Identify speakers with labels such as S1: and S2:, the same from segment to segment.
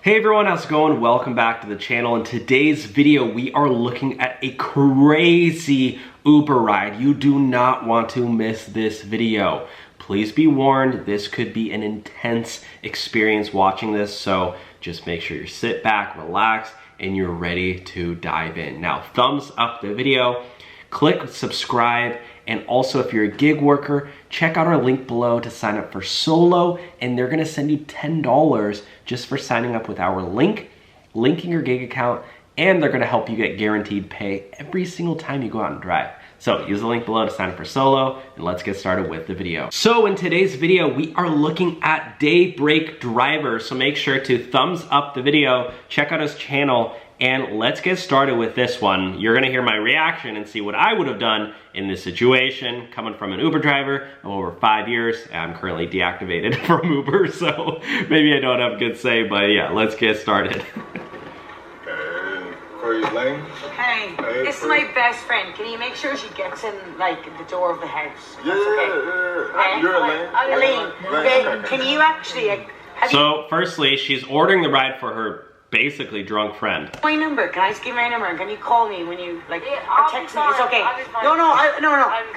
S1: Hey everyone, how's it going? Welcome back to the channel. In today's video, we are looking at a crazy Uber ride. You do not want to miss this video. Please be warned, this could be an intense experience watching this, so just make sure you sit back, relax, and you're ready to dive in. Now, thumbs up the video, click subscribe, and also if you're a gig worker, check out our link below to sign up for Solo, and they're gonna send you $10 just for signing up with our link, linking your gig account, and they're gonna help you get guaranteed pay every single time you go out and drive. So use the link below to sign up for Solo, and let's get started with the video. So in today's video, we are looking at Daybreak Driver, so make sure to thumbs up the video, check out his channel, and let's get started with this one. You're gonna hear my reaction and see what I would have done in this situation. Coming from an Uber driver of over 5 years, I'm currently deactivated from Uber, so maybe I don't have a good say, but yeah, let's get started.
S2: Lane?
S3: Hey, this is my best friend. Can you make sure she gets in, like, the door of the house?
S2: Yeah,
S3: okay.
S2: You're Elaine.
S3: Elaine, can you actually...
S1: So, firstly, she's ordering the ride for her basically drunk friend.
S3: My number, can I just give my number? And can you call me when you, like,
S4: Yeah,
S3: text me? It's okay. No.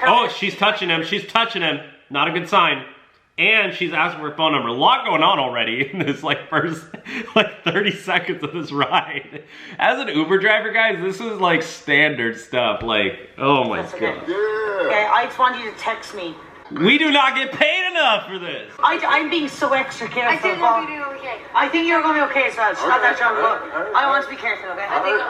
S1: Oh, she's touching him. She's touching him. Not a good sign. And she's asking for a phone number. A lot going on already in this first 30 seconds of this ride. As an Uber driver, guys, this is like standard stuff. Like, oh my god.
S3: Yeah. Okay, I just want you to text me.
S1: We do not get paid enough for this.
S3: I'm being so extra careful.
S4: I think I'll be okay.
S3: I think you're going to be okay as well. It's not that job. I want to be careful, okay?
S4: I think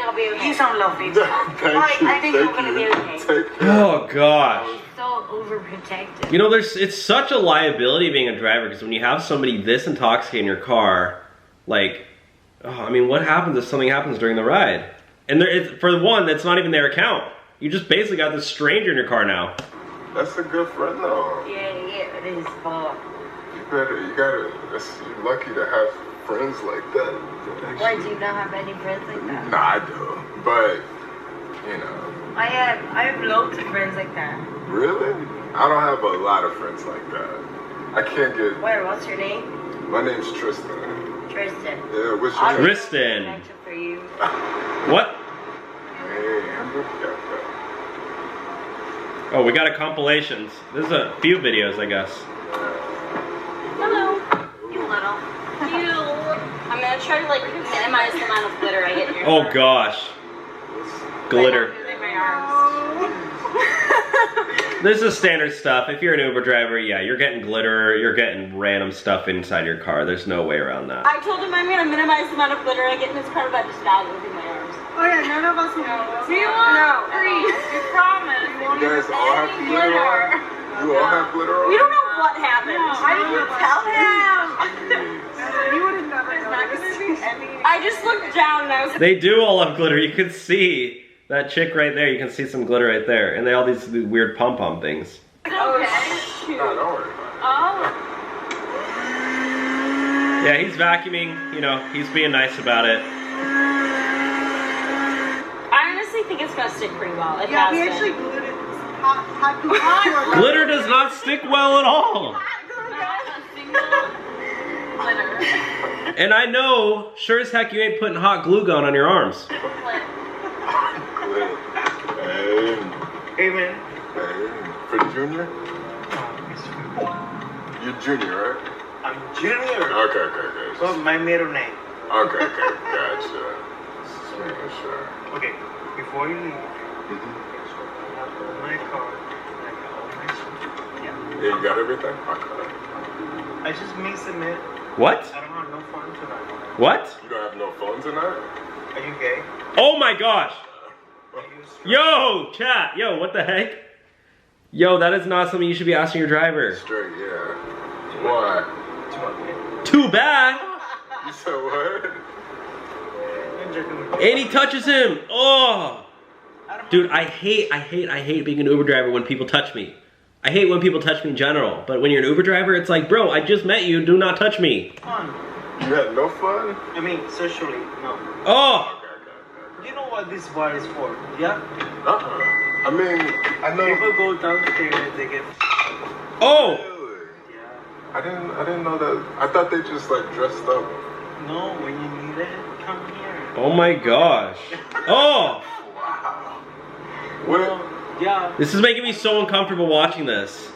S4: I'll be okay.
S3: You sound lovely. I think you're going to be okay.
S1: Oh gosh.
S4: So overprotected.
S1: You know, it's such a liability being a driver, because when you have somebody this intoxicated in your car, like, oh, I mean, what happens if something happens during the ride? And for one, that's not even their account. You just basically got this stranger in your car now.
S2: That's a good friend though.
S3: Yeah, it is.
S2: You're lucky to have friends like that.
S4: Why do you not have any friends like that?
S2: Nah, I do. But, you know.
S3: I have loads of friends like that.
S2: Really? I don't have a lot of friends like that. I can't get...
S3: Where, what's your name?
S2: My name's Tristan.
S3: Tristan.
S2: Yeah, what's your name?
S1: Tristan.
S3: For you.
S1: What?
S2: Hey,
S1: Oh, we got a compilations. There's a few videos, I guess.
S4: Hello. You little. I'm gonna try to minimize the amount of glitter I get in your
S1: Oh gosh. Glitter. This is standard stuff. If you're an Uber driver, yeah, you're getting glitter, you're getting random stuff inside your car. There's no way around that.
S4: I told him I'm gonna minimize the amount of glitter I get in this car, but I just not moving my arms.
S3: Oh yeah, none of us know.
S4: Do you want? No. Please. You promise.
S2: You guys all have glitter on? You all have glitter on?
S4: We don't know what happened. Why did you tell him?
S3: You would have never
S4: I just looked down and I was
S1: They do all have glitter. You can see that chick right there. You can see some glitter right there. And they all these weird pom-pom things.
S4: okay.
S2: No, don't worry about it.
S1: Yeah, he's vacuuming. You know, he's being nice about it.
S4: I honestly think it's gonna stick pretty well. It
S3: Yeah,
S4: has
S3: we
S4: been.
S3: actually glued it. Hot
S1: Glitter does not stick well at all.
S4: Not a single glitter.
S1: And I know, sure as heck, you ain't putting hot glue gun on your arms.
S2: Hey.
S3: Hey man.
S2: Hey. For Junior? You're Junior, right?
S5: I'm Junior.
S2: Okay.
S5: So my middle name.
S2: Okay, gotcha. Just making sure.
S5: Okay, before you leave, my car,
S2: Yeah, you got everything? Okay.
S5: I just may submit.
S1: What?
S5: I don't have no phone tonight.
S1: What?
S2: You don't have no phone tonight?
S5: Are you gay?
S1: Oh my gosh.
S5: Are you straight?
S1: Yo, chat. Yo, what the heck? Yo, that is not something you should be asking your driver.
S2: Straight, yeah. What?
S1: Too bad.
S2: You said what?
S1: And he touches him. Oh. Dude, I hate being an Uber driver when people touch me. I hate when people touch me in general. But when you're an Uber driver, it's like, bro, I just met you. Do not touch me.
S5: Fun.
S2: You had no fun?
S5: I mean, socially, no.
S1: Oh.
S5: You know what this bar is for, yeah?
S2: I mean, I know.
S5: People go downstairs, they get...
S1: Oh.
S2: Really?
S5: Yeah.
S2: I didn't know that. I thought they just like dressed up
S5: No, when you need it, come here.
S1: Oh my gosh. Oh!
S2: What?
S5: Yeah.
S1: This is making me so uncomfortable watching this.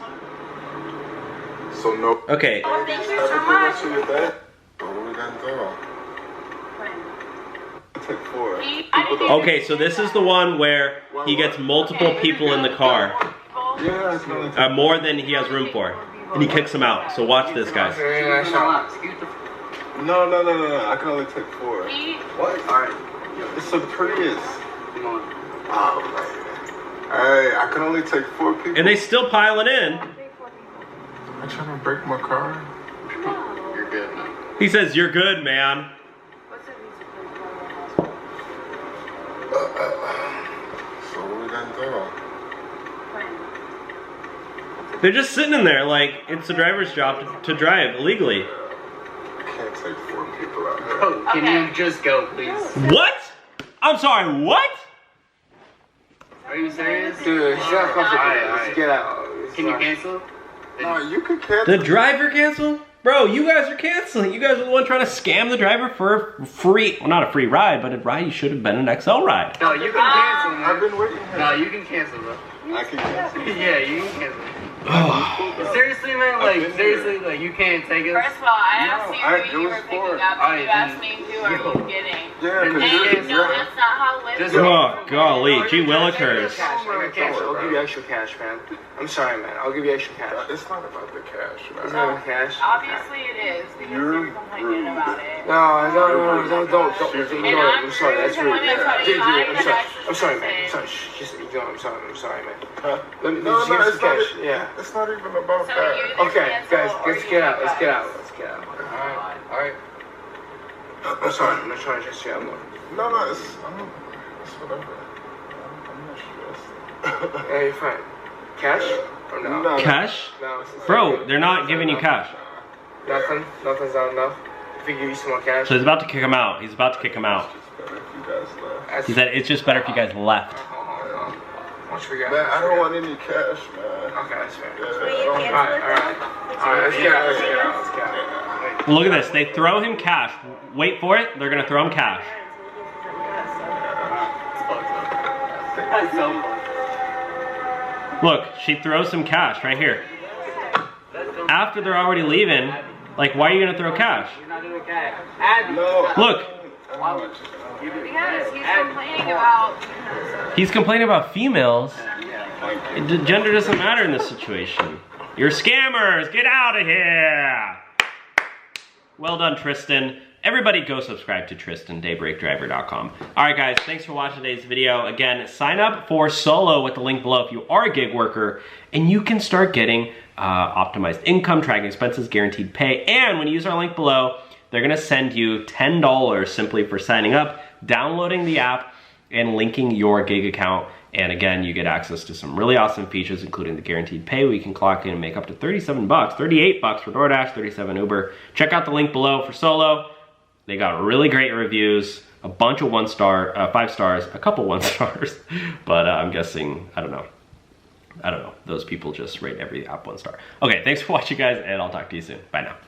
S2: So no.
S1: Okay.
S3: Oh, thank you so
S2: Everything
S3: much.
S2: else with that? What are we gonna do? Take 4.
S1: Okay, so this is the one where he gets multiple people in the car.
S2: Yeah, it's gonna take
S1: More than he has room for. And he kicks them out. So watch this, guys.
S2: No. I can only take 4. What? Alright. It's so Prius. Oh, man. Hey, I can only take 4 people.
S1: And they still piling in.
S2: I'm trying to break my car.
S4: You're good, man.
S1: He says, "You're good, man."
S2: So what we gonna do?
S1: They're just sitting in there like it's the driver's job to drive illegally.
S2: I can't take 4 people out here.
S4: Oh, can you just go, please?
S1: What? I'm sorry, what?
S4: Are you serious?
S5: Dude, he's not comfortable.
S4: Alright.
S5: Let's get out.
S4: Can you cancel?
S2: No, you can cancel.
S1: The driver canceled? Bro, you guys are canceling. You guys are the one trying to scam the driver for a free, well, not a free ride, but a ride you should have been an XL ride.
S4: No, you can cancel, man.
S2: I've been waiting here.
S4: No, you can cancel, bro.
S2: I can cancel.
S4: Yeah, you can cancel. Seriously, man, like, seriously, like, you can't take it.
S3: First of all, I asked you
S2: it
S3: who you
S2: was
S3: were picking
S2: 4.
S3: up. You asked me who are you getting.
S2: Yeah,
S3: And
S2: because
S3: no, that's not how Lyft
S4: Just-
S3: works.
S1: Oh, golly, gee willikers.
S5: Cash. I'll give you extra cash, man. I'm sorry, man. I'll give you extra cash.
S2: it's not about the cash,
S5: It's
S2: man.
S5: not cash.
S3: Obviously it is because you're complaining about it.
S5: No, don't.
S3: And
S5: No,
S3: I'm
S5: I'm sorry. That's
S3: sure
S5: rude.
S3: when I tell
S5: Dude,
S3: you I
S5: I'm
S3: get
S5: sorry.
S3: extra
S5: I'm sorry, man. I'm
S3: shit.
S5: sorry. Shh, just ignore. I'm sorry, man.
S2: Huh?
S5: Let me
S2: No,
S5: just give us
S2: it's not.
S5: cash. Yeah.
S2: It's not even about
S3: So
S2: that.
S3: you either
S5: Okay,
S3: cancel
S5: guys,
S3: or
S5: let's
S3: you
S5: get out.
S3: leave
S5: Let's get
S3: us.
S5: out. Alright. I'm sorry. I'm not trying to stress you out more.
S2: No, it's whatever. I'm not stressed.
S5: Yeah, you're fine. Cash or no?
S2: No.
S1: Cash?
S5: No, it's
S1: Bro, they're not giving you cash.
S5: Nothing. Nothing's not enough. If we give you some more cash.
S1: So he's about to kick him out. He's about to kick him out.
S2: It's better if you guys left.
S1: He said it's just better if you guys left.
S5: How much we got?
S2: Man, I don't want any cash, man.
S5: Okay, that's fair.
S2: Yeah,
S5: Alright, let's get out.
S1: Look at this. They throw him cash. Wait for it. They're gonna throw him cash. Look, she throws some cash right here. After they're already leaving, like, why are you gonna throw cash?
S2: No.
S1: Look,
S3: Because he's complaining about.
S1: he's complaining about females. Gender doesn't matter in this situation. You're scammers. Get out of here. Well done, Tristan. Everybody go subscribe to Tristan, daybreakdriver.com. All right, guys, thanks for watching today's video. Again, sign up for Solo with the link below if you are a gig worker, and you can start getting optimized income, tracking expenses, guaranteed pay, and when you use our link below, they're gonna send you $10 simply for signing up, downloading the app, and linking your gig account. And again, you get access to some really awesome features, including the guaranteed pay, where you can clock in and make up to 37 bucks, 38 bucks for DoorDash, 37 Uber. Check out the link below for Solo. They got really great reviews, a bunch of 5 stars, a couple 1 stars, but I'm guessing, I don't know. Those people just rate every app 1 star. Okay, thanks for watching, guys, and I'll talk to you soon. Bye now.